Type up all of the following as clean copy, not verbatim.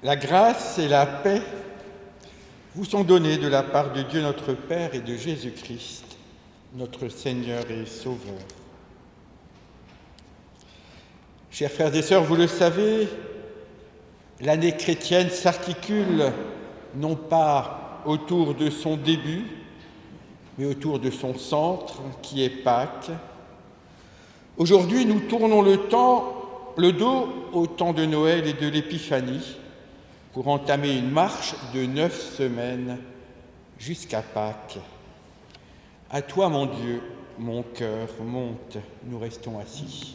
La grâce et la paix vous sont données de la part de Dieu notre Père et de Jésus-Christ, notre Seigneur et Sauveur. Chers frères et sœurs, vous le savez, l'année chrétienne s'articule non pas autour de son début, mais autour de son centre, qui est Pâques. Aujourd'hui, nous tournons le dos au temps de Noël et de l'Épiphanie, pour entamer une marche de 9 semaines jusqu'à Pâques. À toi, mon Dieu, mon cœur monte, nous restons assis.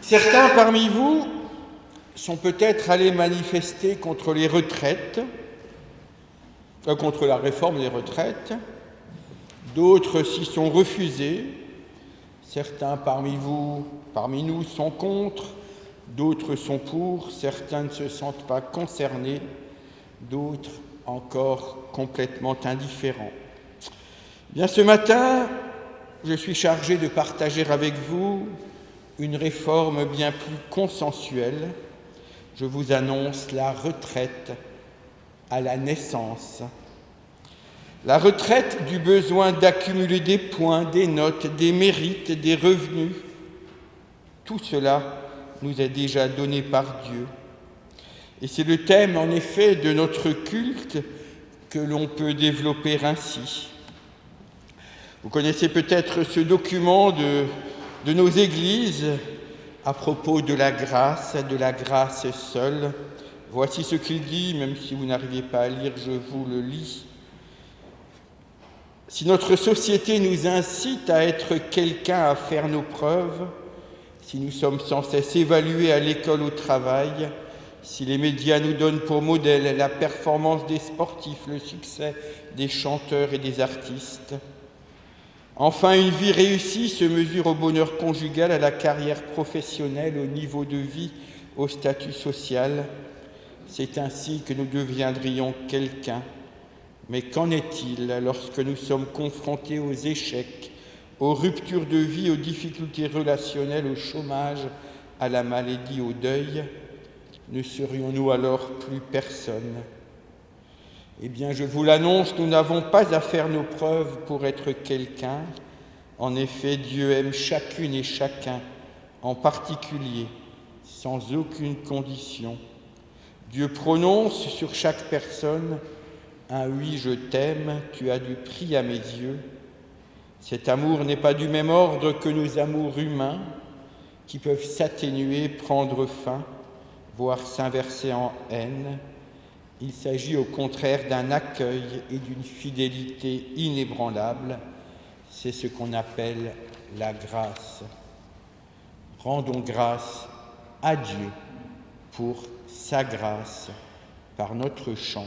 Certains parmi vous sont peut-être allés manifester contre les retraites, contre la réforme des retraites. D'autres s'y sont refusés. Certains parmi nous sont contre, d'autres sont pour. Certains ne se sentent pas concernés, d'autres encore complètement indifférents. Bien, ce matin, je suis chargé de partager avec vous une réforme bien plus consensuelle. Je vous annonce la retraite à la naissance. La retraite du besoin d'accumuler des points, des notes, des mérites, des revenus. Tout cela nous est déjà donné par Dieu. Et c'est le thème, en effet, de notre culte que l'on peut développer ainsi. Vous connaissez peut-être ce document de nos églises à propos de la grâce seule. Voici ce qu'il dit, même si vous n'arrivez pas à lire, je vous le lis. Si notre société nous incite à être quelqu'un, à faire nos preuves, si nous sommes sans cesse évalués à l'école, au travail, si les médias nous donnent pour modèle la performance des sportifs, le succès des chanteurs et des artistes, enfin, une vie réussie se mesure au bonheur conjugal, à la carrière professionnelle, au niveau de vie, au statut social. C'est ainsi que nous deviendrions quelqu'un. Mais qu'en est-il lorsque nous sommes confrontés aux échecs, aux ruptures de vie, aux difficultés relationnelles, au chômage, à la maladie, au deuil? Ne serions-nous alors plus personne? Eh bien, je vous l'annonce, nous n'avons pas à faire nos preuves pour être quelqu'un. En effet, Dieu aime chacune et chacun, en particulier, sans aucune condition. Dieu prononce sur chaque personne un « oui, je t'aime, tu as du prix à mes yeux ». Cet amour n'est pas du même ordre que nos amours humains, qui peuvent s'atténuer, prendre fin, voire s'inverser en haine. Il s'agit au contraire d'un accueil et d'une fidélité inébranlable. C'est ce qu'on appelle la grâce. Rendons grâce à Dieu pour sa grâce par notre chant.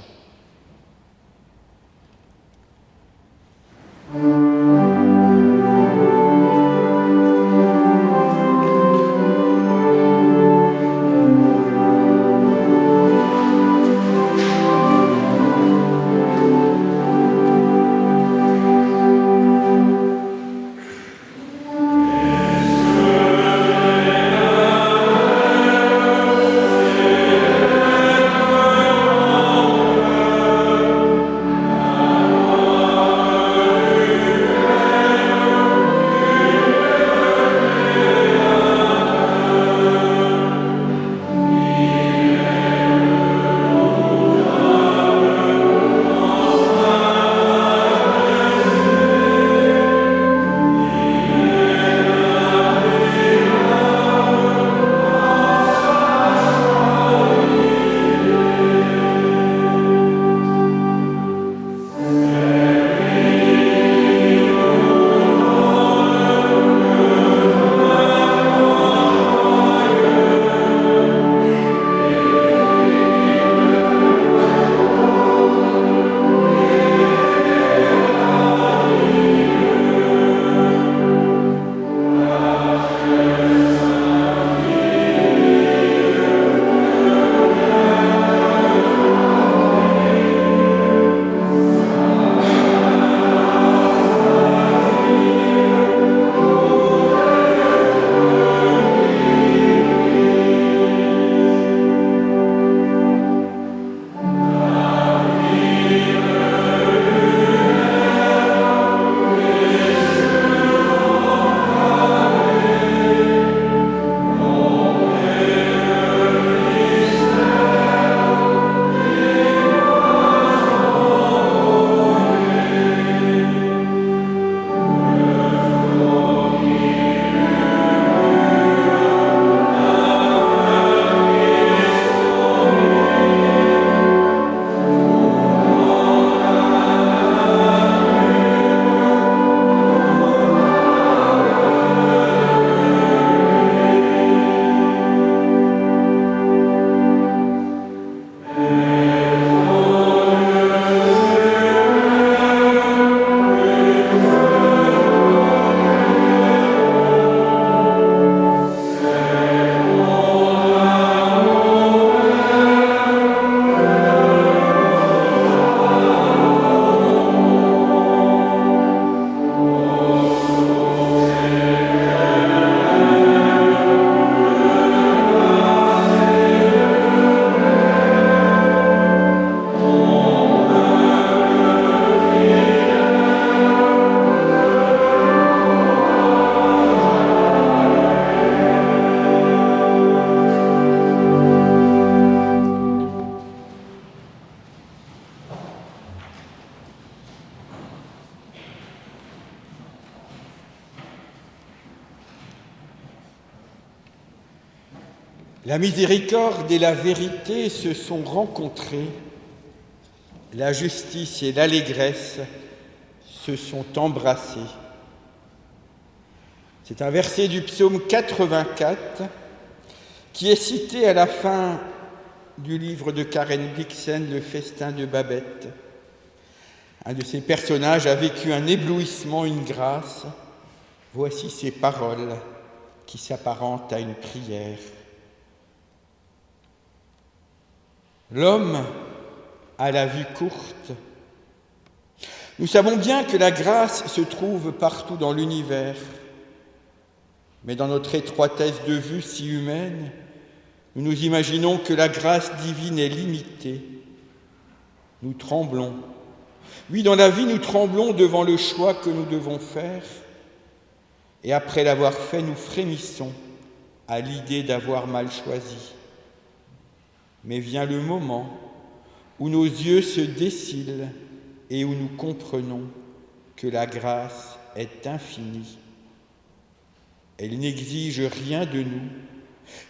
La miséricorde et la vérité se sont rencontrées, la justice et l'allégresse se sont embrassées. C'est un verset du psaume 84 qui est cité à la fin du livre de Karen Blixen, Le festin de Babette. Un de ces personnages a vécu un éblouissement, une grâce. Voici ces paroles qui s'apparentent à une prière. L'homme a la vue courte. Nous savons bien que la grâce se trouve partout dans l'univers, mais dans notre étroitesse de vue si humaine, nous nous imaginons que la grâce divine est limitée. Nous tremblons. Oui, dans la vie, nous tremblons devant le choix que nous devons faire, et après l'avoir fait, nous frémissons à l'idée d'avoir mal choisi. Mais vient le moment où nos yeux se décilent et où nous comprenons que la grâce est infinie. Elle n'exige rien de nous,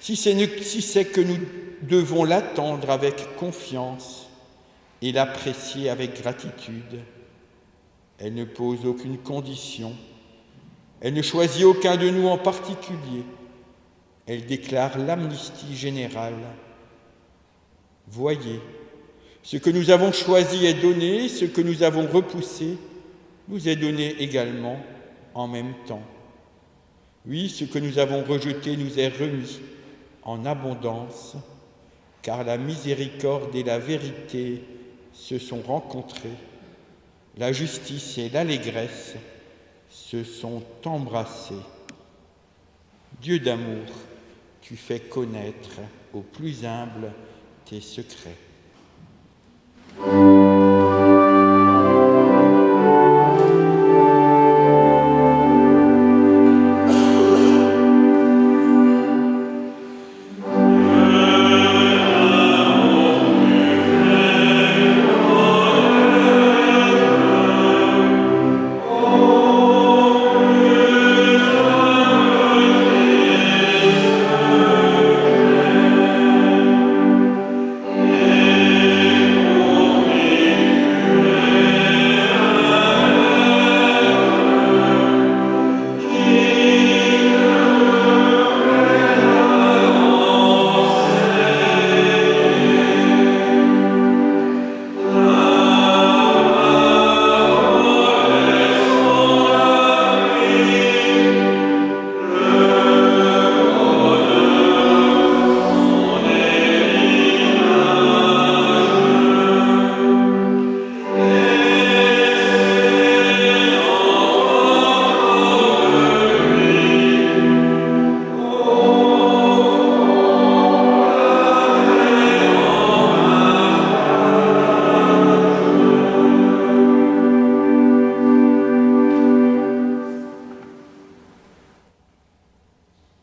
si c'est que nous devons l'attendre avec confiance et l'apprécier avec gratitude. Elle ne pose aucune condition, elle ne choisit aucun de nous en particulier, elle déclare l'amnistie générale. Voyez, ce que nous avons choisi est donné, ce que nous avons repoussé nous est donné également en même temps. Oui, ce que nous avons rejeté nous est remis en abondance, car la miséricorde et la vérité se sont rencontrées, la justice et l'allégresse se sont embrassées. Dieu d'amour, tu fais connaître aux plus humbles tes secrets.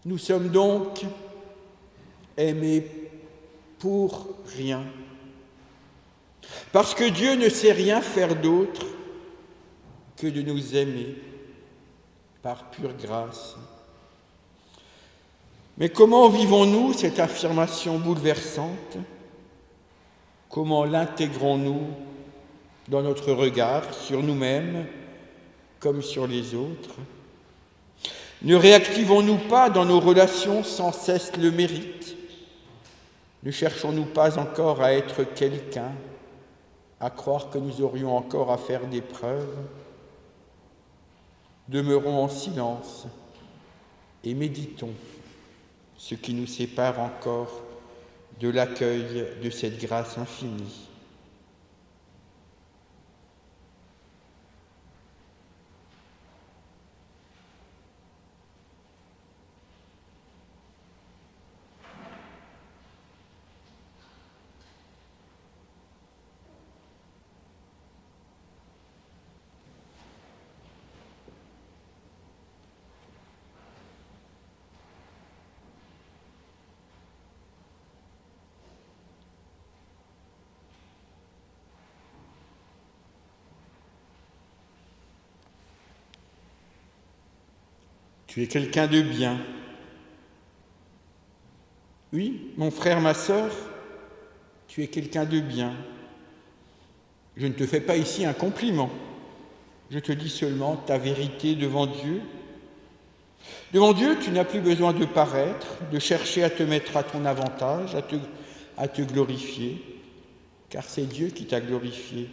Nous sommes donc aimés pour rien, parce que Dieu ne sait rien faire d'autre que de nous aimer par pure grâce. Mais comment vivons-nous cette affirmation bouleversante? Comment l'intégrons-nous dans notre regard sur nous-mêmes comme sur les autres? Ne réactivons-nous pas dans nos relations sans cesse le mérite? Ne cherchons-nous pas encore à être quelqu'un, à croire que nous aurions encore à faire des preuves? Demeurons en silence et méditons ce qui nous sépare encore de l'accueil de cette grâce infinie. Tu es quelqu'un de bien. Oui, mon frère, ma sœur, tu es quelqu'un de bien. Je ne te fais pas ici un compliment. Je te dis seulement ta vérité devant Dieu. Devant Dieu, tu n'as plus besoin de paraître, de chercher à te mettre à ton avantage, à te glorifier, car c'est Dieu qui t'a glorifié.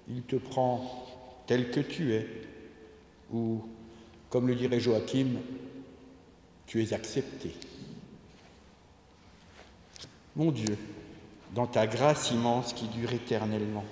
Il te prend tel que tu es, ou, comme le dirait Joachim, tu es accepté. Mon Dieu, dans ta grâce immense qui dure éternellement.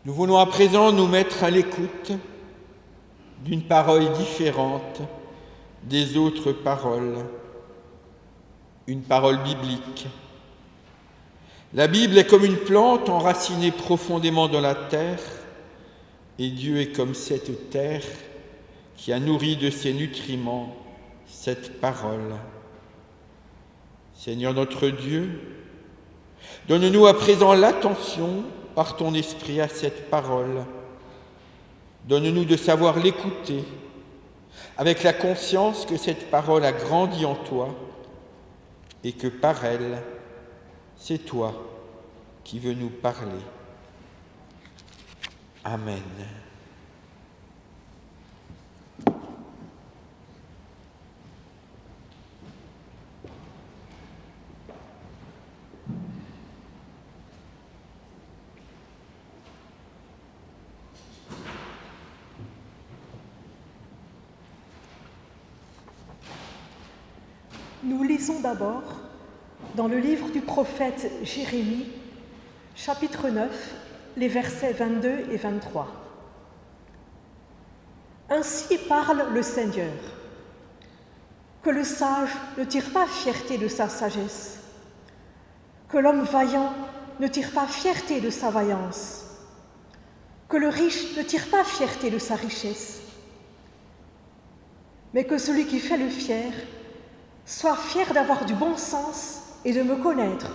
Nous voulons à présent nous mettre à l'écoute d'une parole différente des autres paroles, une parole biblique. La Bible est comme une plante enracinée profondément dans la terre, et Dieu est comme cette terre qui a nourri de ses nutriments cette parole. Seigneur notre Dieu, donne-nous à présent l'attention par ton esprit à cette parole. Donne-nous de savoir l'écouter, avec la conscience que cette parole a grandi en toi et que par elle, c'est toi qui veux nous parler. Amen. Nous lisons d'abord dans le livre du prophète Jérémie, chapitre 9, les versets 22 et 23. Ainsi parle le Seigneur, que le sage ne tire pas fierté de sa sagesse, que l'homme vaillant ne tire pas fierté de sa vaillance, que le riche ne tire pas fierté de sa richesse, mais que celui qui fait le fier soit fier d'avoir du bon sens et de me connaître,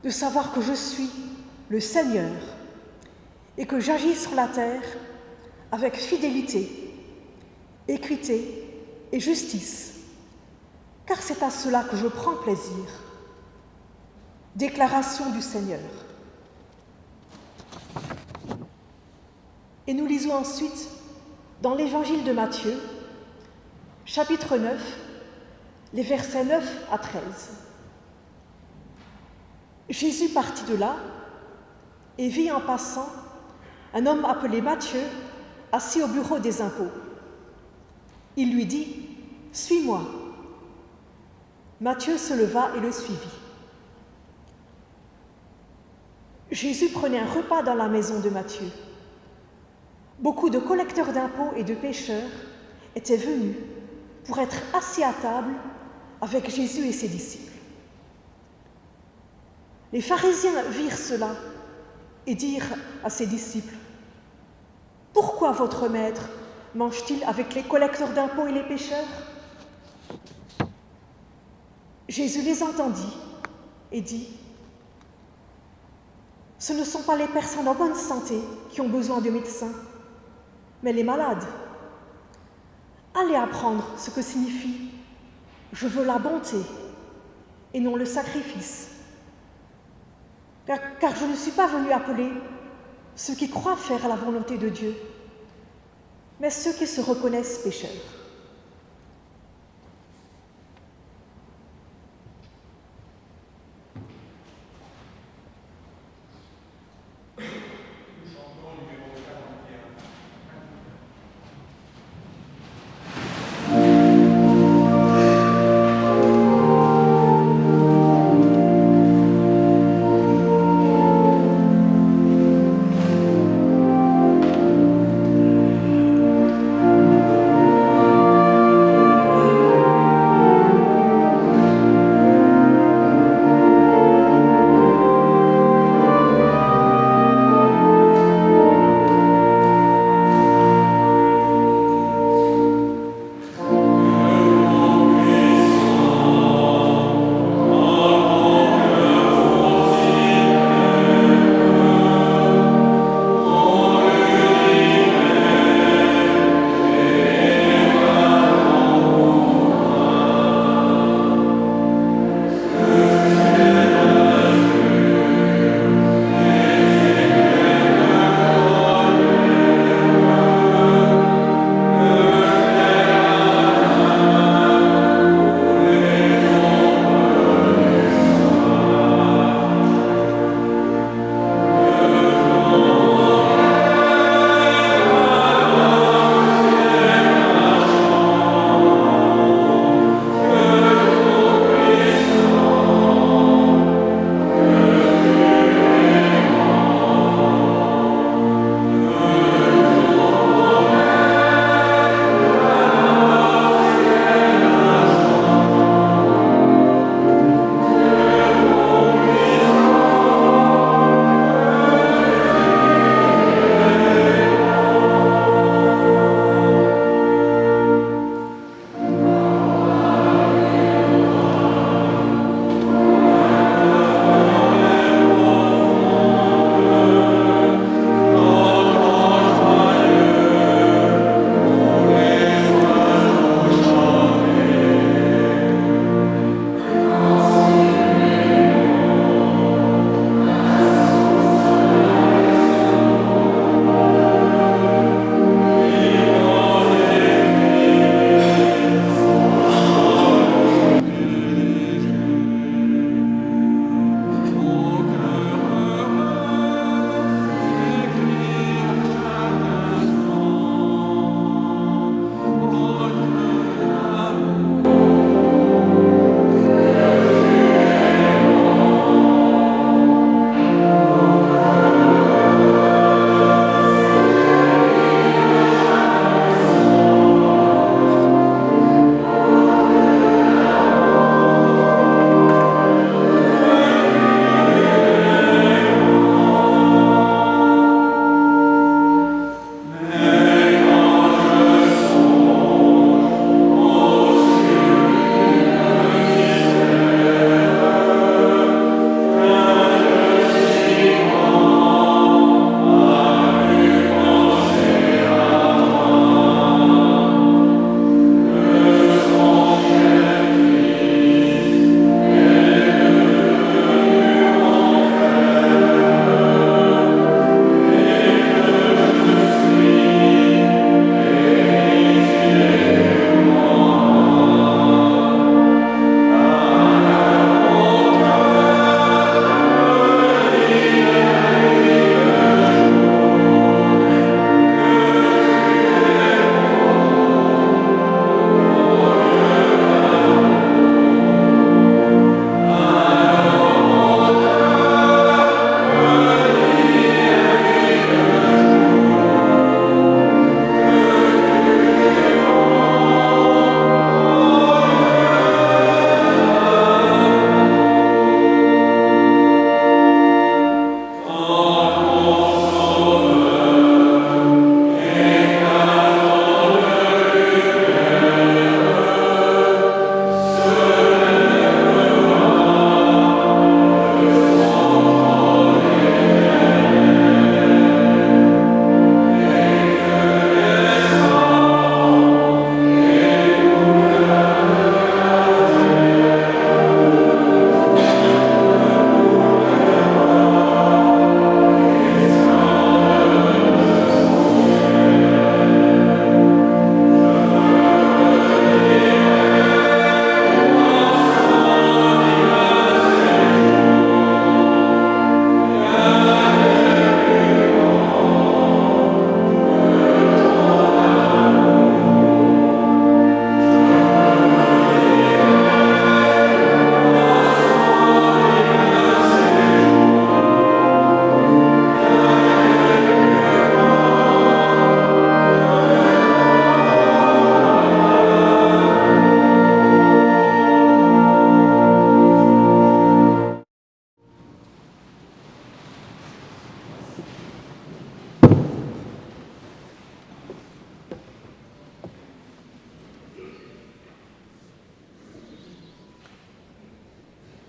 de savoir que je suis le Seigneur et que j'agis sur la terre avec fidélité, équité et justice, car c'est à cela que je prends plaisir. Déclaration du Seigneur. Et nous lisons ensuite dans l'Évangile de Matthieu, chapitre 9, les versets 9 à 13. Jésus partit de là et vit en passant un homme appelé Matthieu, assis au bureau des impôts. Il lui dit « Suis-moi ». Matthieu se leva et le suivit. Jésus prenait un repas dans la maison de Matthieu. Beaucoup de collecteurs d'impôts et de pécheurs étaient venus pour être assis à table avec Jésus et ses disciples. Les pharisiens virent cela et dirent à ses disciples : « Pourquoi votre maître mange-t-il avec les collecteurs d'impôts et les pécheurs ?» Jésus les entendit et dit : Ce ne sont pas les personnes en bonne santé qui ont besoin de médecins, mais les malades. Allez apprendre ce que signifie « je veux la bonté » et non le sacrifice. Car je ne suis pas venu appeler ceux qui croient faire la volonté de Dieu, mais ceux qui se reconnaissent pécheurs.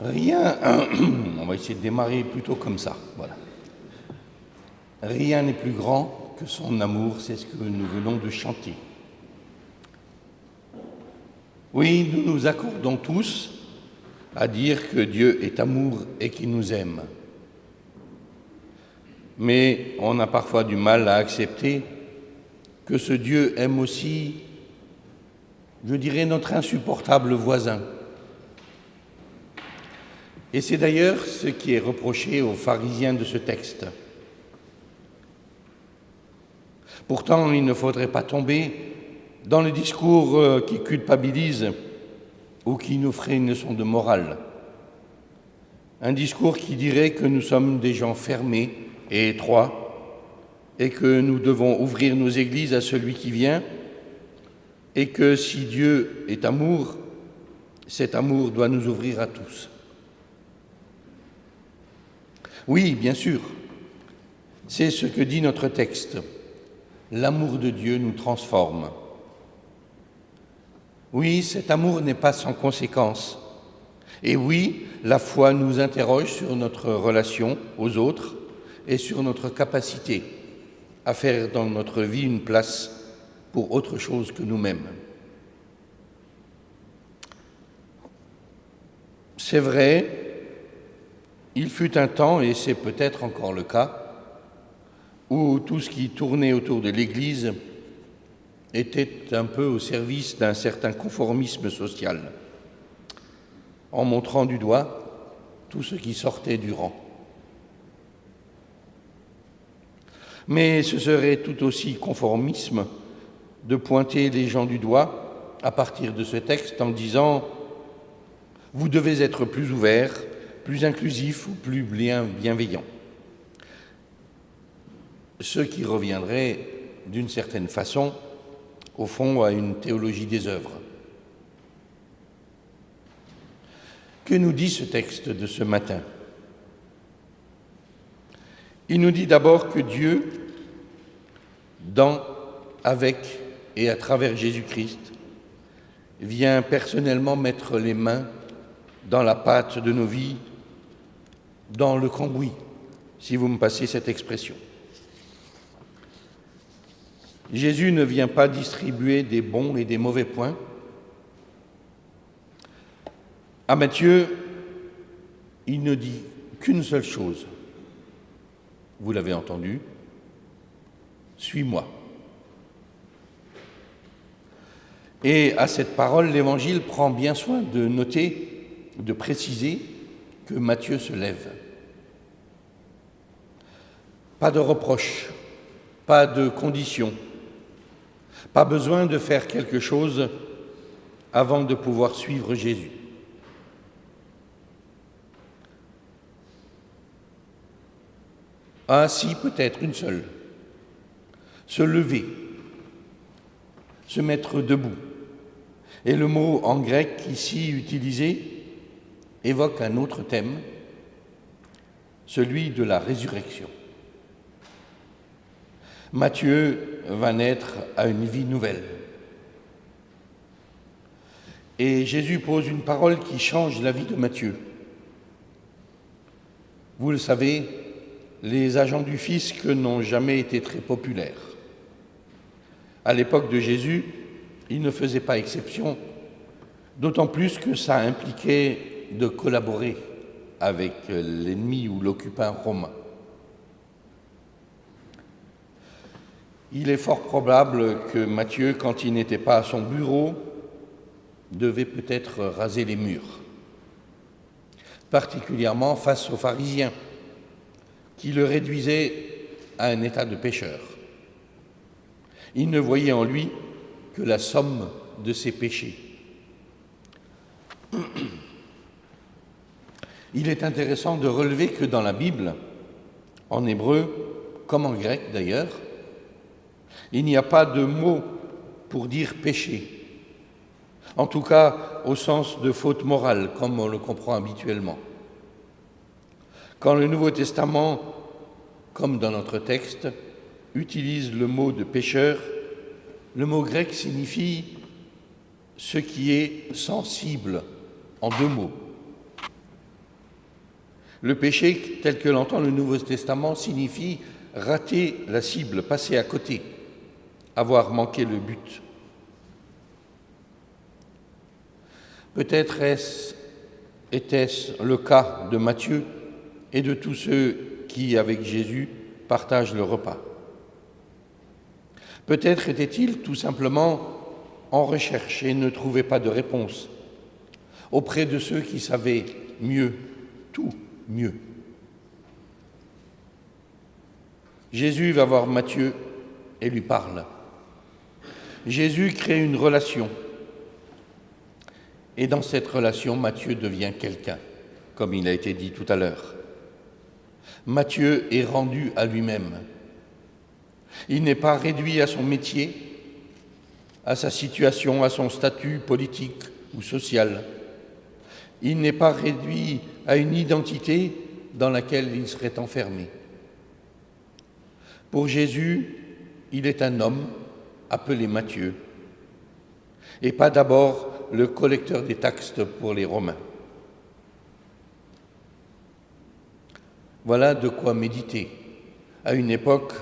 Rien, on va essayer de démarrer plutôt comme ça, voilà. Rien n'est plus grand que son amour, c'est ce que nous venons de chanter. Oui, nous nous accordons tous à dire que Dieu est amour et qu'il nous aime. Mais on a parfois du mal à accepter que ce Dieu aime aussi, je dirais, notre insupportable voisin. Et c'est d'ailleurs ce qui est reproché aux pharisiens de ce texte. Pourtant, il ne faudrait pas tomber dans le discours qui culpabilise ou qui nous ferait une leçon de morale. Un discours qui dirait que nous sommes des gens fermés et étroits et que nous devons ouvrir nos églises à celui qui vient et que si Dieu est amour, cet amour doit nous ouvrir à tous. Oui, bien sûr, c'est ce que dit notre texte. L'amour de Dieu nous transforme. Oui, cet amour n'est pas sans conséquence. Et oui, la foi nous interroge sur notre relation aux autres et sur notre capacité à faire dans notre vie une place pour autre chose que nous-mêmes. C'est vrai, il fut un temps, et c'est peut-être encore le cas, où tout ce qui tournait autour de l'Église était un peu au service d'un certain conformisme social, en montrant du doigt tout ce qui sortait du rang. Mais ce serait tout aussi conformisme de pointer les gens du doigt à partir de ce texte en disant « Vous devez être plus ouverts, plus inclusifs ou plus bienveillants ». Ce qui reviendrait d'une certaine façon, au fond, à une théologie des œuvres. Que nous dit ce texte de ce matin? Il nous dit d'abord que Dieu, dans, avec et à travers Jésus-Christ, vient personnellement mettre les mains dans la pâte de nos vies, dans le cambouis, si vous me passez cette expression. Jésus ne vient pas distribuer des bons et des mauvais points. À Matthieu, il ne dit qu'une seule chose. Vous l'avez entendu, suis-moi. Et à cette parole, l'Évangile prend bien soin de noter, de préciser que Matthieu se lève. Pas de reproche, pas de conditions, pas besoin de faire quelque chose avant de pouvoir suivre Jésus. Ah si, peut-être une seule. Se lever, se mettre debout. Et le mot en grec ici utilisé évoque un autre thème, celui de la résurrection. Matthieu va naître à une vie nouvelle. Et Jésus pose une parole qui change la vie de Matthieu. Vous le savez, les agents du fisc n'ont jamais été très populaires. À l'époque de Jésus, ils ne faisaient pas exception, d'autant plus que ça impliquait de collaborer avec l'ennemi ou l'occupant romain. Il est fort probable que Matthieu, quand il n'était pas à son bureau, devait peut-être raser les murs, particulièrement face aux pharisiens, qui le réduisaient à un état de pécheur. Il ne voyait en lui que la somme de ses péchés. Il est intéressant de relever que dans la Bible, en hébreu, comme en grec d'ailleurs, il n'y a pas de mot pour dire péché, en tout cas au sens de faute morale, comme on le comprend habituellement. Quand le Nouveau Testament, comme dans notre texte, utilise le mot de pécheur, le mot grec signifie ce qui est sensible, en deux mots. Le péché, tel que l'entend le Nouveau Testament, signifie rater la cible, passer à côté, avoir manqué le but. Peut-être était-ce le cas de Matthieu et de tous ceux qui, avec Jésus, partagent le repas. Peut-être était-il tout simplement en recherche et ne trouvait pas de réponse auprès de ceux qui savaient mieux, tout mieux. Jésus va voir Matthieu et lui parle. Jésus crée une relation. Et dans cette relation, Matthieu devient quelqu'un, comme il a été dit tout à l'heure. Matthieu est rendu à lui-même. Il n'est pas réduit à son métier, à sa situation, à son statut politique ou social. Il n'est pas réduit à une identité dans laquelle il serait enfermé. Pour Jésus, il est un homme appelé Matthieu, et pas d'abord le collecteur des taxes pour les Romains. Voilà de quoi méditer, à une époque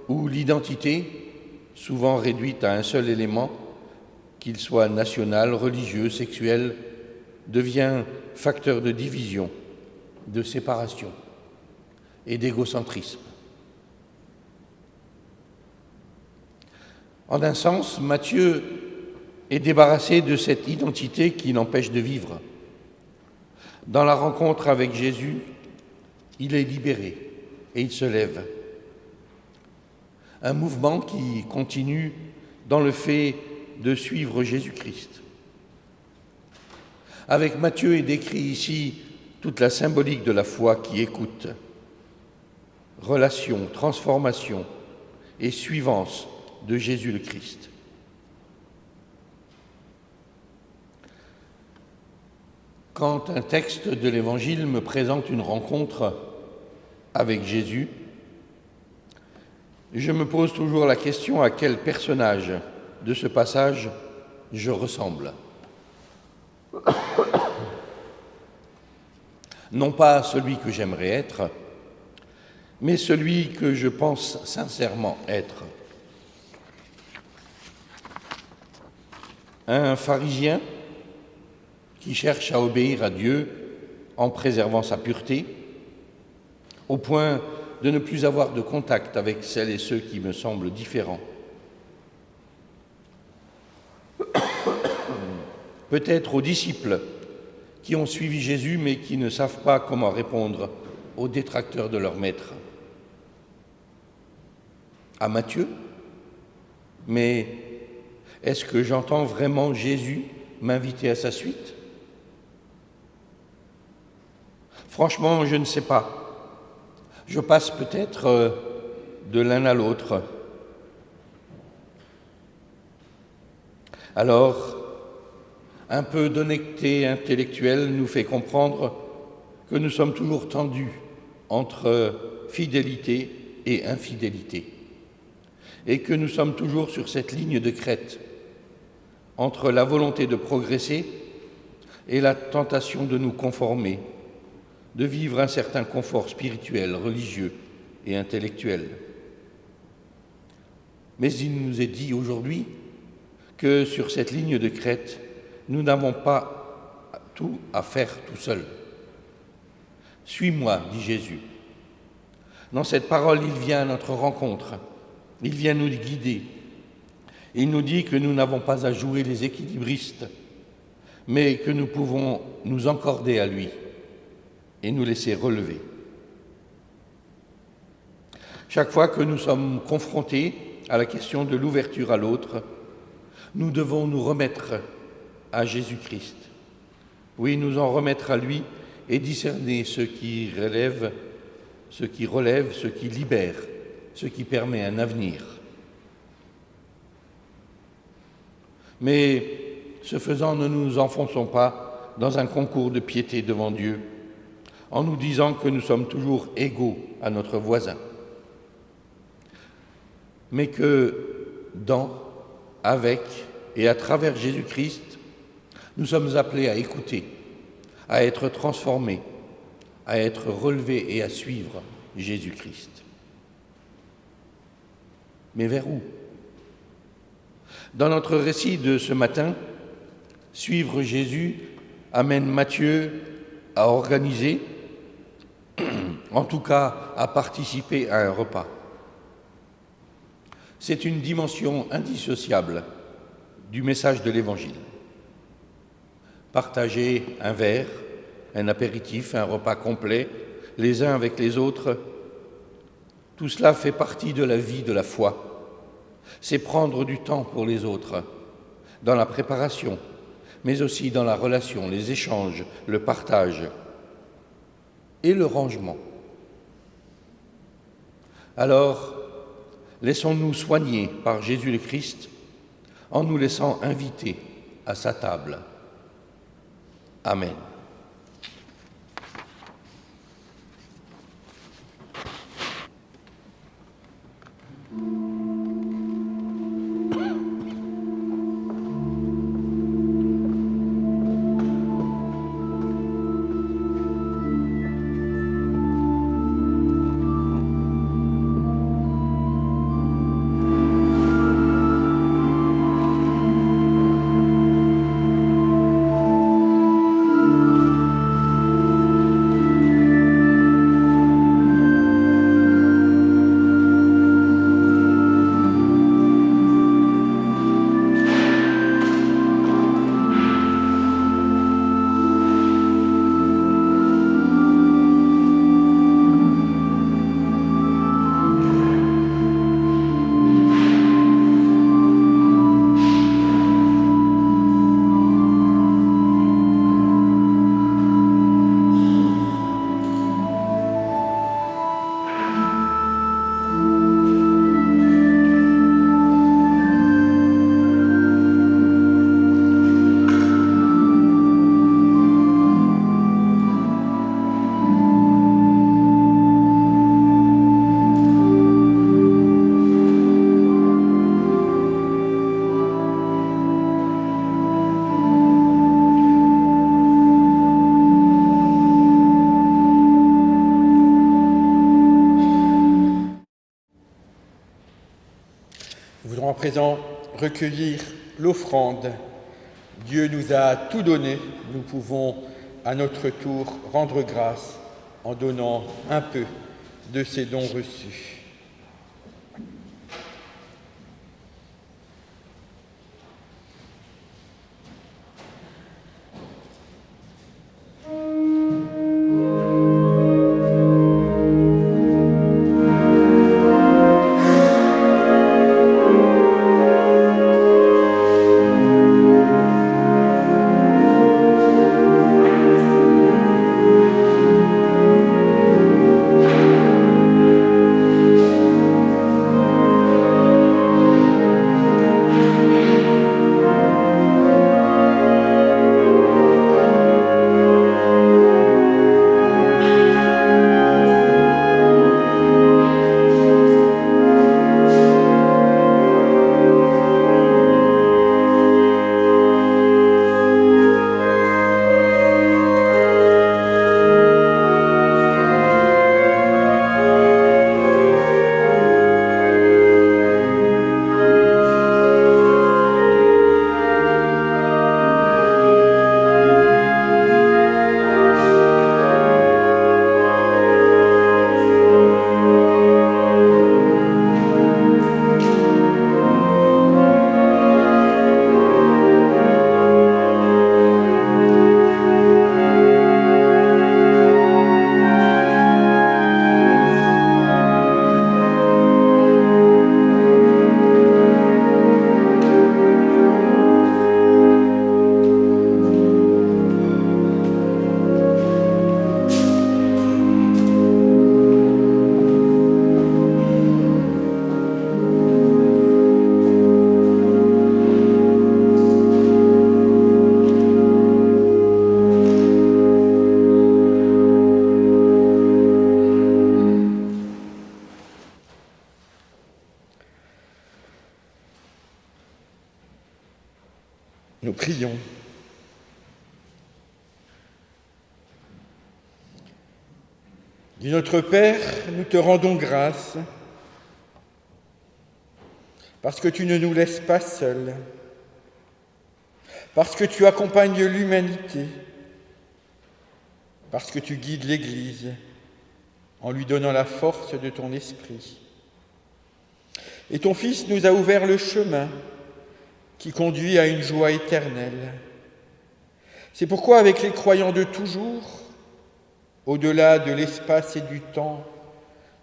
où l'identité, souvent réduite à un seul élément, qu'il soit national, religieux, sexuel, devient facteur de division, de séparation et d'égocentrisme. En un sens, Matthieu est débarrassé de cette identité qui l'empêche de vivre. Dans la rencontre avec Jésus, il est libéré et il se lève. Un mouvement qui continue dans le fait de suivre Jésus-Christ. Avec Matthieu est décrit ici toute la symbolique de la foi qui écoute. Relation, transformation et suivance de Jésus le Christ. Quand un texte de l'Évangile me présente une rencontre avec Jésus, je me pose toujours la question à quel personnage de ce passage je ressemble. Non pas celui que j'aimerais être, mais celui que je pense sincèrement être. Un pharisien qui cherche à obéir à Dieu en préservant sa pureté, au point de ne plus avoir de contact avec celles et ceux qui me semblent différents. Peut-être aux disciples qui ont suivi Jésus mais qui ne savent pas comment répondre aux détracteurs de leur maître. À Matthieu, mais est-ce que j'entends vraiment Jésus m'inviter à sa suite ? Franchement, je ne sais pas. Je passe peut-être de l'un à l'autre. Alors, un peu d'honnêteté intellectuelle nous fait comprendre que nous sommes toujours tendus entre fidélité et infidélité, et que nous sommes toujours sur cette ligne de crête entre la volonté de progresser et la tentation de nous conformer, de vivre un certain confort spirituel, religieux et intellectuel. Mais il nous est dit aujourd'hui que sur cette ligne de crête, nous n'avons pas tout à faire tout seul. « Suis-moi », dit Jésus. Dans cette parole, il vient à notre rencontre, il vient nous guider. Il nous dit que nous n'avons pas à jouer les équilibristes, mais que nous pouvons nous encorder à lui et nous laisser relever. Chaque fois que nous sommes confrontés à la question de l'ouverture à l'autre, nous devons nous remettre à Jésus-Christ. Oui, nous en remettre à lui et discerner ce qui relève, ce qui libère, ce qui permet un avenir. Mais, ce faisant, ne nous enfonçons pas dans un concours de piété devant Dieu, en nous disant que nous sommes toujours égaux à notre voisin, mais que dans, avec et à travers Jésus-Christ, nous sommes appelés à écouter, à être transformés, à être relevés et à suivre Jésus-Christ. Mais vers où? Dans notre récit de ce matin, suivre Jésus amène Matthieu à organiser, en tout cas à participer à un repas. C'est une dimension indissociable du message de l'Évangile. Partager un verre, un apéritif, un repas complet, les uns avec les autres, tout cela fait partie de la vie de la foi. C'est prendre du temps pour les autres, dans la préparation, mais aussi dans la relation, les échanges, le partage et le rangement. Alors, laissons-nous soigner par Jésus le Christ en nous laissant inviter à sa table. Amen. Nous voudrons à présent recueillir l'offrande. Dieu nous a tout donné, nous pouvons à notre tour rendre grâce en donnant un peu de ces dons reçus. Nous prions. Dieu notre Père, nous te rendons grâce parce que tu ne nous laisses pas seuls, parce que tu accompagnes l'humanité, parce que tu guides l'Église en lui donnant la force de ton esprit. Et ton Fils nous a ouvert le chemin qui conduit à une joie éternelle. C'est pourquoi, avec les croyants de toujours, au-delà de l'espace et du temps,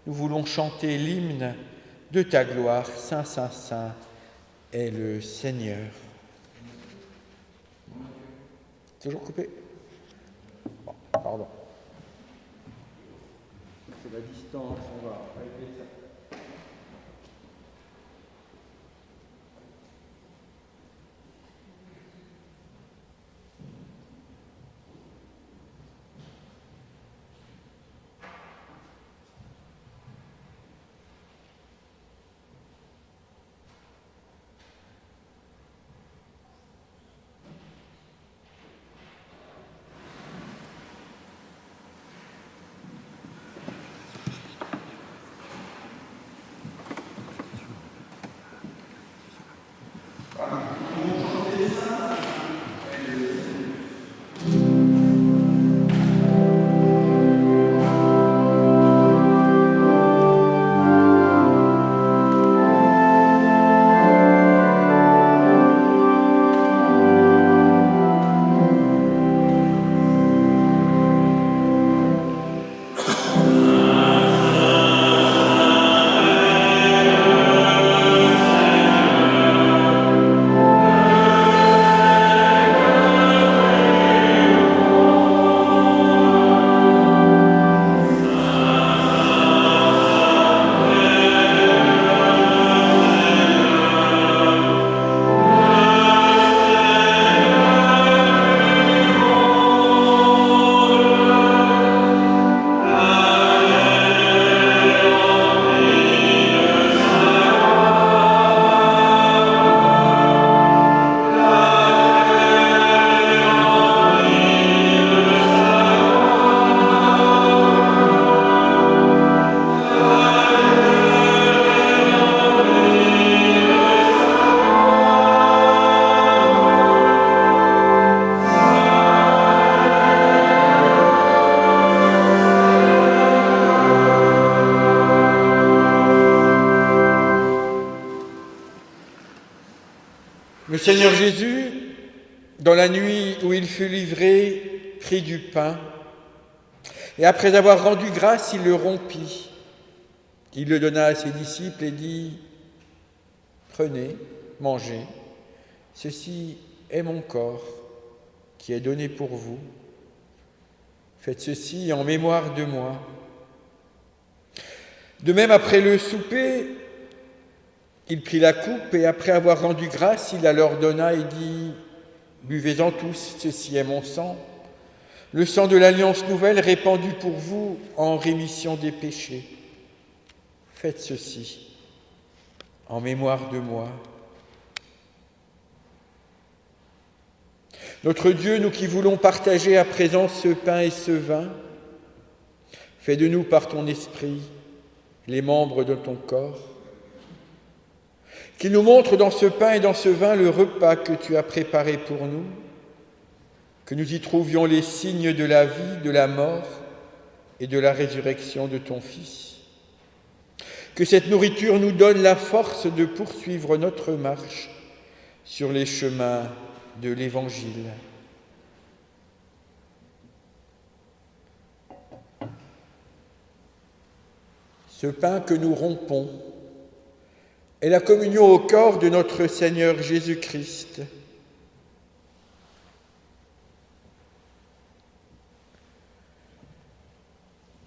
nous voulons chanter l'hymne de ta gloire. Saint, Saint, Saint est le Seigneur. Toujours coupé? Pardon. C'est la distance, on va régler ça. Le Seigneur Jésus, dans la nuit où il fut livré, prit du pain, et après avoir rendu grâce, il le rompit. Il le donna à ses disciples et dit : « Prenez, mangez, ceci est mon corps qui est donné pour vous. Faites ceci en mémoire de moi. » De même, après le souper, il prit la coupe et après avoir rendu grâce, il la leur donna et dit : « Buvez-en tous, ceci est mon sang, le sang de l'alliance nouvelle répandu pour vous en rémission des péchés. Faites ceci en mémoire de moi. » Notre Dieu, nous qui voulons partager à présent ce pain et ce vin, fais de nous par ton esprit les membres de ton corps, qu'il nous montre dans ce pain et dans ce vin le repas que tu as préparé pour nous, que nous y trouvions les signes de la vie, de la mort et de la résurrection de ton Fils. Que cette nourriture nous donne la force de poursuivre notre marche sur les chemins de l'Évangile. Ce pain que nous rompons est la communion au corps de notre Seigneur Jésus-Christ.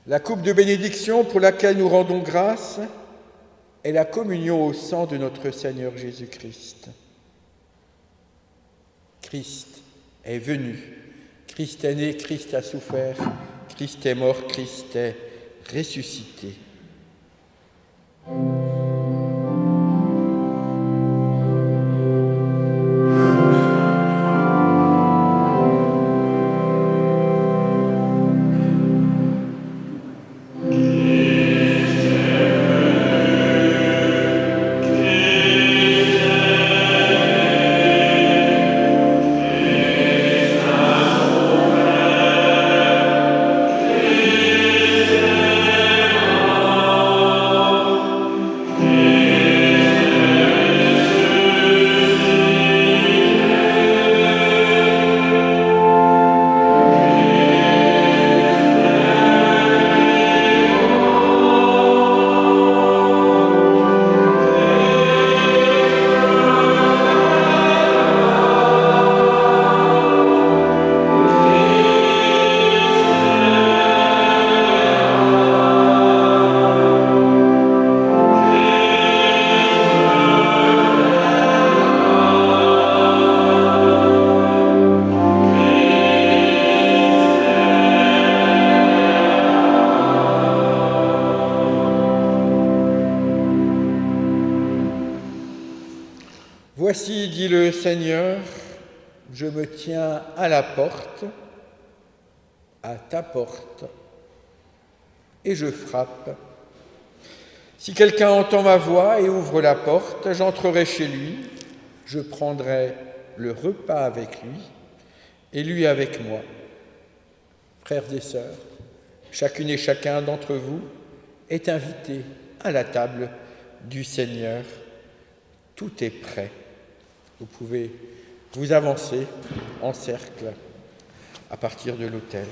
La coupe de bénédiction pour laquelle nous rendons grâce est la communion au sang de notre Seigneur Jésus-Christ. Christ est venu, Christ est né, Christ a souffert, Christ est mort, Christ est ressuscité. Seigneur, je me tiens à la porte, à ta porte, et je frappe. Si quelqu'un entend ma voix et ouvre la porte, j'entrerai chez lui, je prendrai le repas avec lui et lui avec moi. Frères et sœurs, chacune et chacun d'entre vous est invité à la table du Seigneur. Tout est prêt. Vous pouvez vous avancer en cercle à partir de l'autel.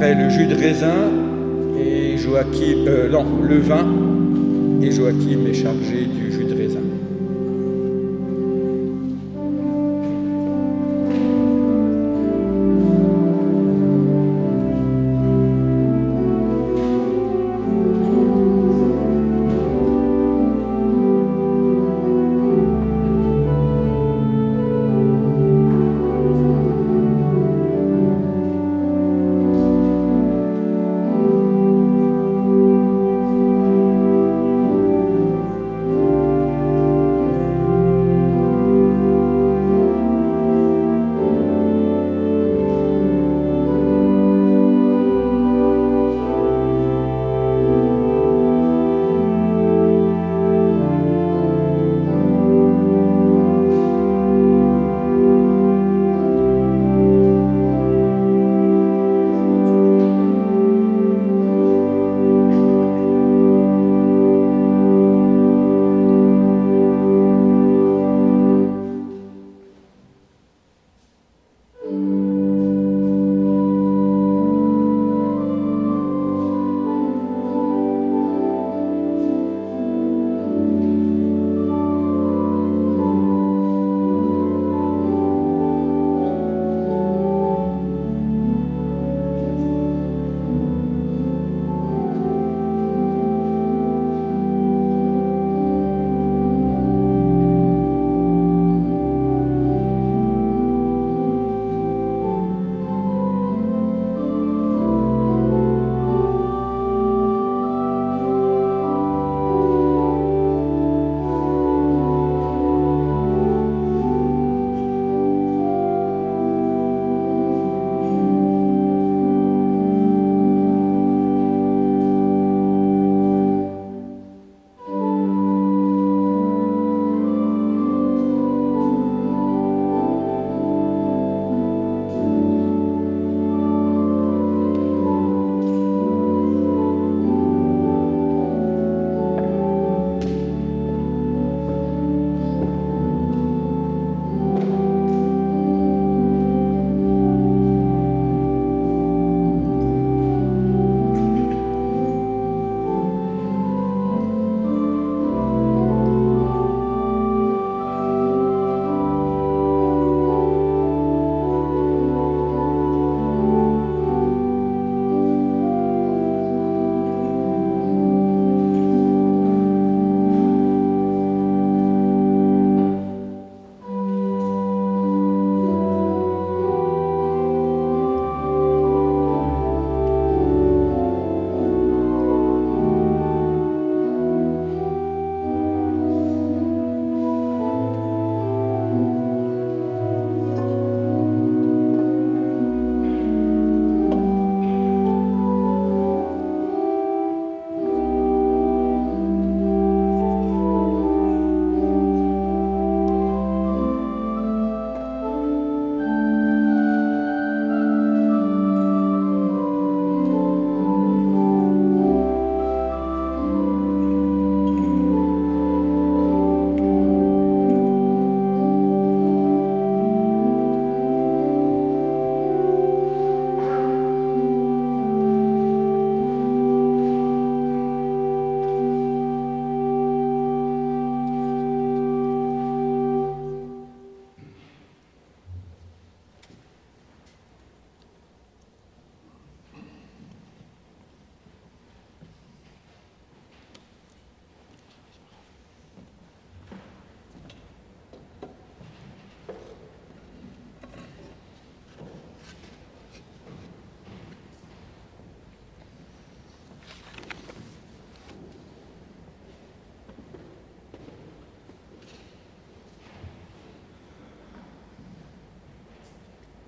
Le jus de raisin et Joachim, le vin, et Joachim est chargé du jus de raisin.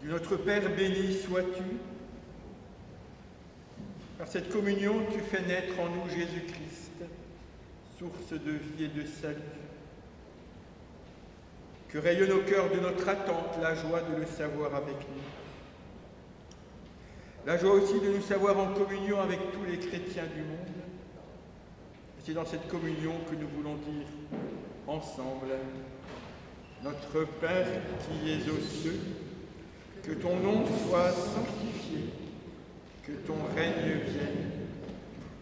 Dieu notre Père, béni sois-tu. Par cette communion, tu fais naître en nous Jésus-Christ, source de vie et de salut. Que rayonne au cœur de notre attente la joie de le savoir avec nous. La joie aussi de nous savoir en communion avec tous les chrétiens du monde. C'est dans cette communion que nous voulons dire ensemble: Notre Père qui es aux cieux, que ton nom soit sanctifié, que ton règne vienne,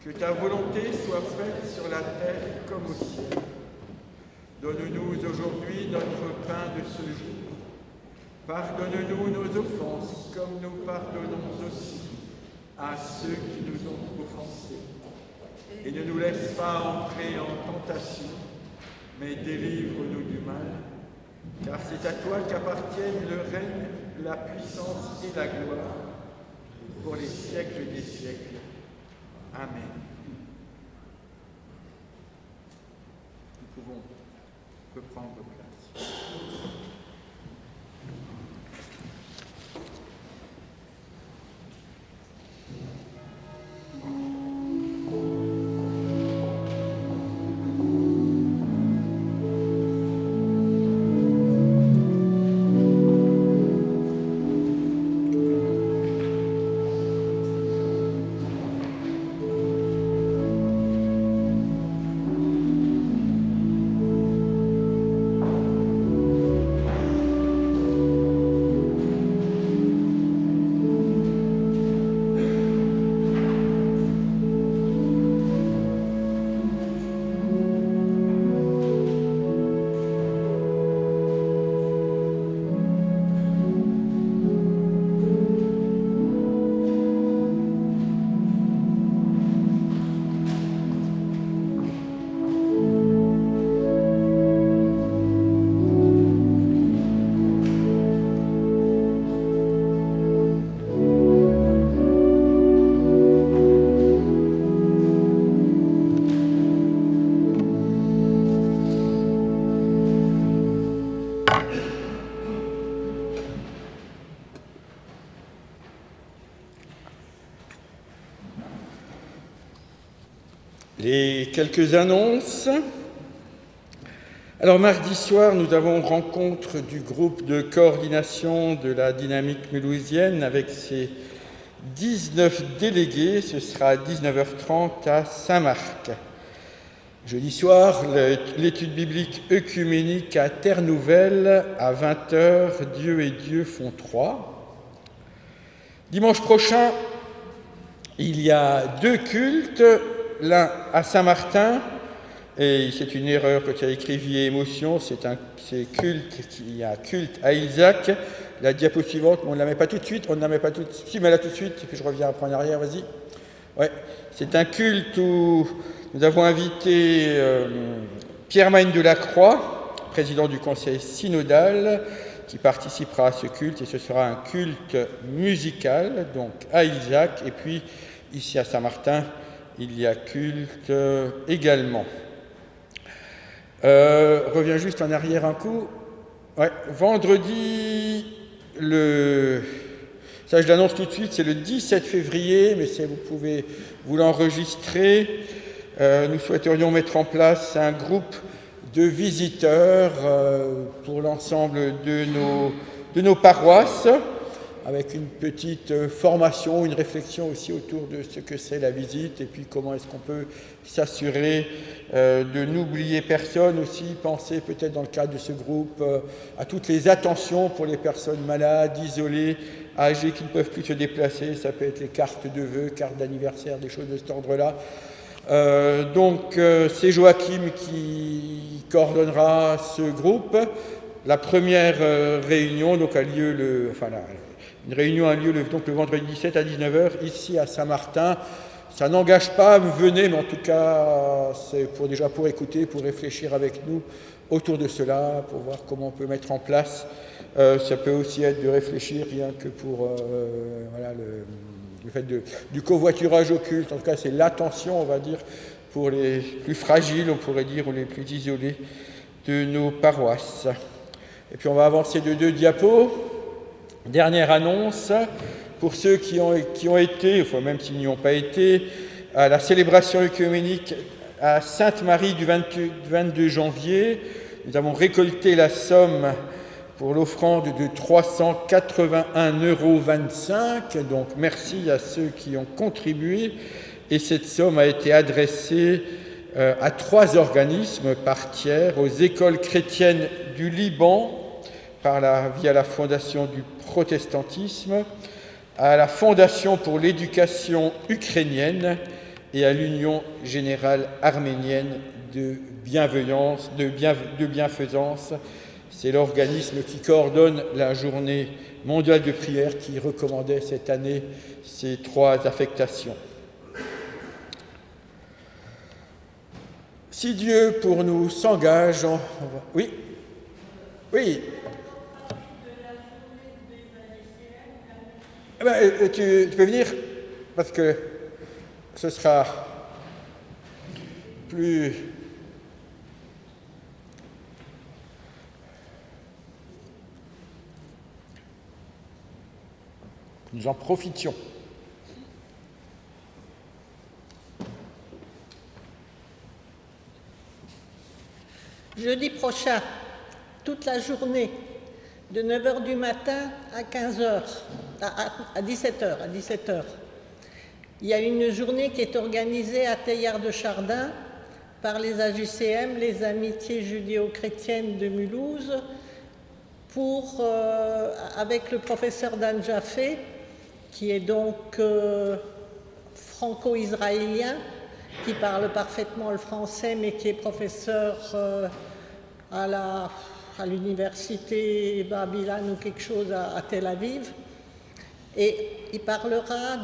que ta volonté soit faite sur la terre comme au ciel. Donne-nous aujourd'hui notre pain de ce jour. Pardonne-nous nos offenses, comme nous pardonnons aussi à ceux qui nous ont offensés. Et ne nous laisse pas entrer en tentation, mais délivre-nous du mal, car c'est à toi qu'appartiennent le règne, la puissance et la gloire, pour les siècles des siècles. Amen. Nous pouvons reprendre place. Les quelques annonces. Alors mardi soir, nous avons rencontre du groupe de coordination de la dynamique mulhousienne avec ses 19 délégués. Ce sera à 19h30 à Saint-Marc. Jeudi soir, l'étude biblique œcuménique à Terre Nouvelle à 20h, Dieu et Dieu font 3. Dimanche prochain, il y a 2 cultes. L'un à Saint-Martin, et c'est une erreur quand il y a écrit vie et émotion, c'est culte, il y a culte à Isaac. La diapo suivante, on ne la met pas tout de suite, on ne la met pas tout de suite, si, mets-la tout de suite, et puis je reviens après en arrière, vas-y. Ouais, c'est un culte où nous avons invité Pierre-Magne Delacroix, président du conseil synodal, qui participera à ce culte, et ce sera un culte musical, donc à Isaac, et puis ici à Saint-Martin, il y a culte également. Reviens juste en arrière un coup. Ouais, vendredi, ça je l'annonce tout de suite, c'est le 17 février, mais vous pouvez vous l'enregistrer. Nous souhaiterions mettre en place un groupe de visiteurs pour l'ensemble de nos paroisses, avec une petite formation, une réflexion aussi autour de ce que c'est la visite et puis comment est-ce qu'on peut s'assurer de n'oublier personne aussi, penser peut-être dans le cadre de ce groupe à toutes les attentions pour les personnes malades, isolées, âgées qui ne peuvent plus se déplacer, ça peut être les cartes de vœux, cartes d'anniversaire, des choses de cet ordre-là. Donc c'est Joachim qui coordonnera ce groupe. La première réunion donc, a lieu une réunion a lieu le vendredi 17 à 19h ici à Saint-Martin. Ça n'engage pas, venez, mais en tout cas, c'est déjà pour écouter, pour réfléchir avec nous autour de cela, pour voir comment on peut mettre en place. Ça peut aussi être de réfléchir rien que pour le fait du covoiturage occulte. En tout cas, c'est l'attention, on va dire, pour les plus fragiles, on pourrait dire, ou les plus isolés de nos paroisses. Et puis on va avancer de 2 diapos. Dernière annonce, pour ceux qui ont été, enfin même s'ils n'y ont pas été, à la célébration œcuménique à Sainte-Marie du 22 janvier, nous avons récolté la somme pour l'offrande de 381,25 €. Donc merci à ceux qui ont contribué. Et cette somme a été adressée à 3 organismes par tiers, aux écoles chrétiennes du Liban, via la Fondation du protestantisme, à la Fondation pour l'éducation ukrainienne et à l'Union générale arménienne de bienfaisance. C'est l'organisme qui coordonne la journée mondiale de prière qui recommandait cette année ces 3 affectations. Si Dieu pour nous s'engage, Oui. Eh ben, tu peux venir parce que ce sera plus... Nous en profitions. Jeudi prochain, toute la journée, de 9h du matin à 15h, à 17h. Il y a une journée qui est organisée à Teilhard-de-Chardin par les AJCM, les Amitiés judéo-chrétiennes de Mulhouse, avec le professeur Dan Jaffé, qui est donc franco-israélien, qui parle parfaitement le français, mais qui est professeur à l'université Bar-Milan ou quelque chose à Tel Aviv. Et il parlera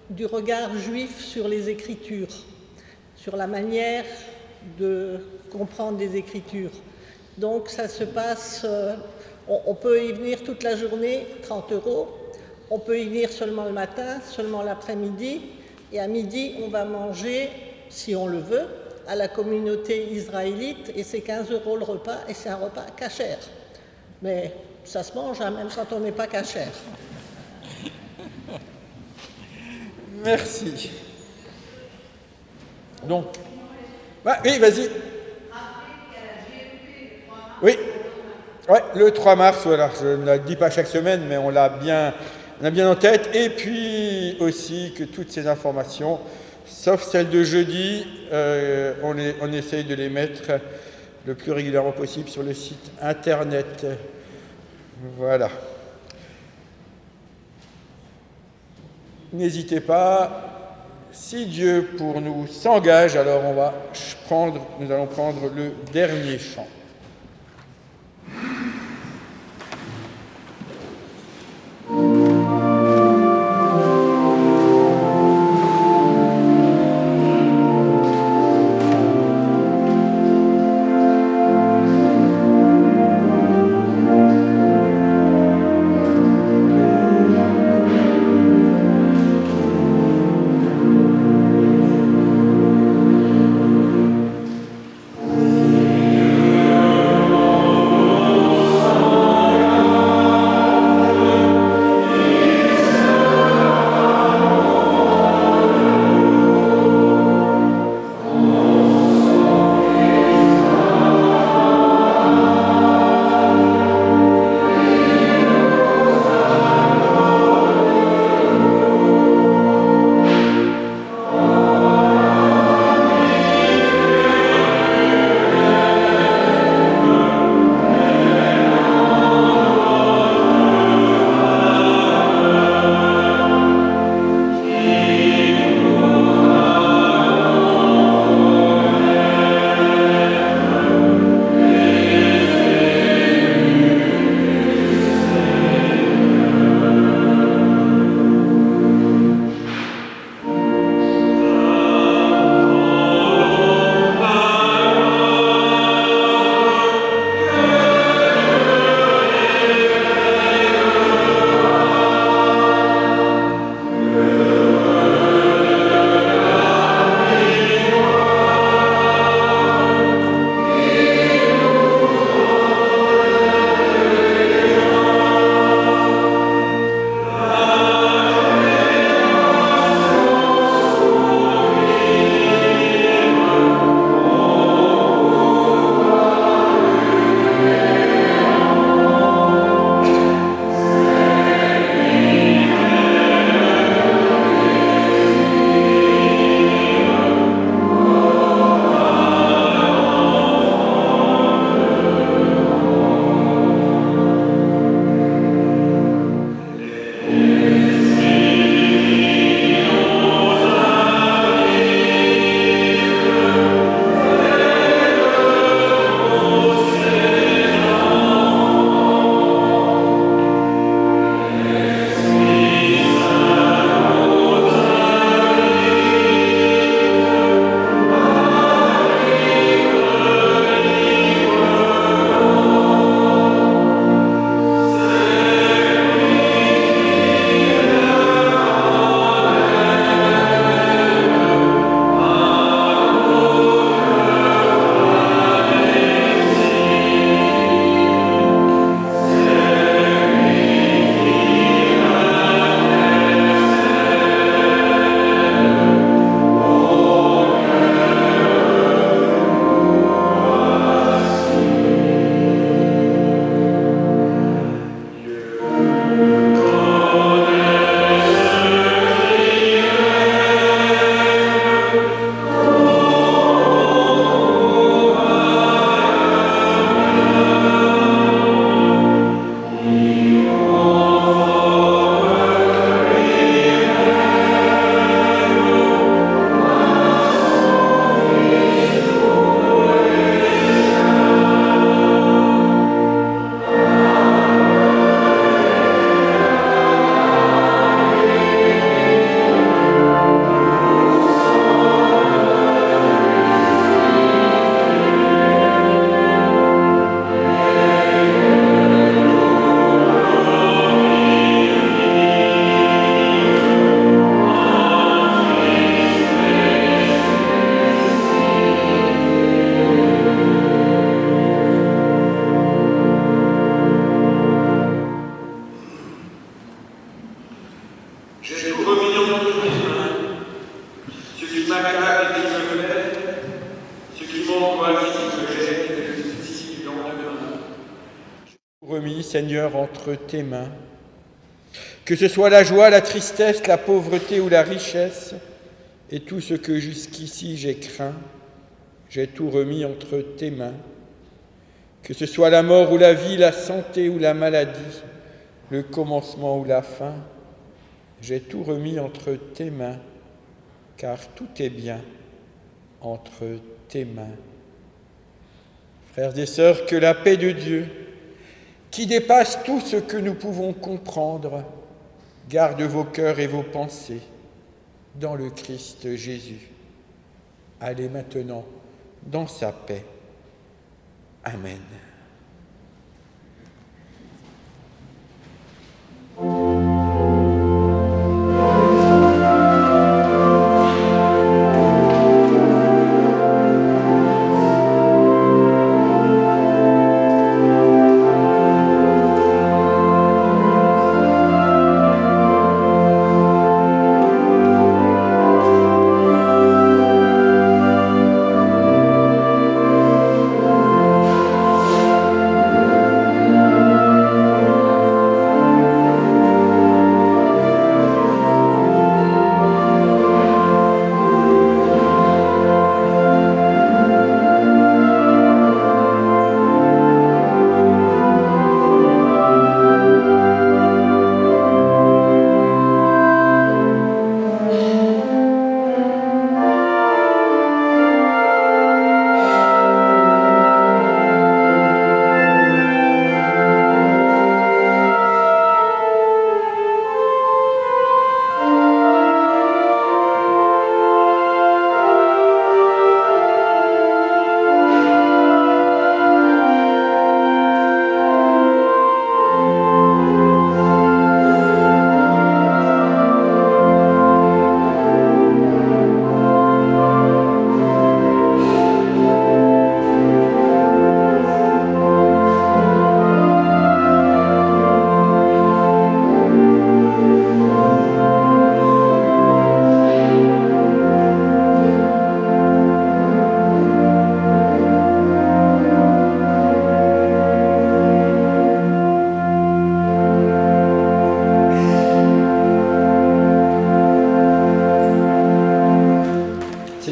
du regard juif sur les Écritures, sur la manière de comprendre les Écritures. Donc ça se passe, on peut y venir toute la journée, 30 €. On peut y venir seulement le matin, seulement l'après-midi. Et à midi, on va manger, si on le veut, à la communauté israélite. Et c'est 15 € le repas, et c'est un repas cachère. Mais ça se mange, hein, même quand on n'est pas cachère. Merci. Donc, oui, vas-y. Oui, ouais, le 3 mars, voilà, je ne le dis pas chaque semaine, mais on a bien en tête. Et puis aussi que toutes ces informations, sauf celles de jeudi, on essaye de les mettre le plus régulièrement possible sur le site internet. Voilà. N'hésitez pas, si Dieu pour nous s'engage, alors nous allons prendre le dernier chant. Remis, Seigneur, entre tes mains. Que ce soit la joie, la tristesse, la pauvreté ou la richesse, et tout ce que jusqu'ici j'ai craint, j'ai tout remis entre tes mains. Que ce soit la mort ou la vie, la santé ou la maladie, le commencement ou la fin, j'ai tout remis entre tes mains, car tout est bien entre tes mains. Frères et sœurs, que la paix de Dieu, qui dépasse tout ce que nous pouvons comprendre, garde vos cœurs et vos pensées dans le Christ Jésus. Allez maintenant dans sa paix. Amen.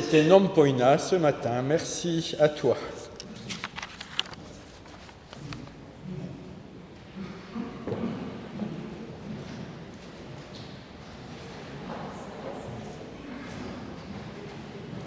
C'était Nom Poina ce matin. Merci à toi.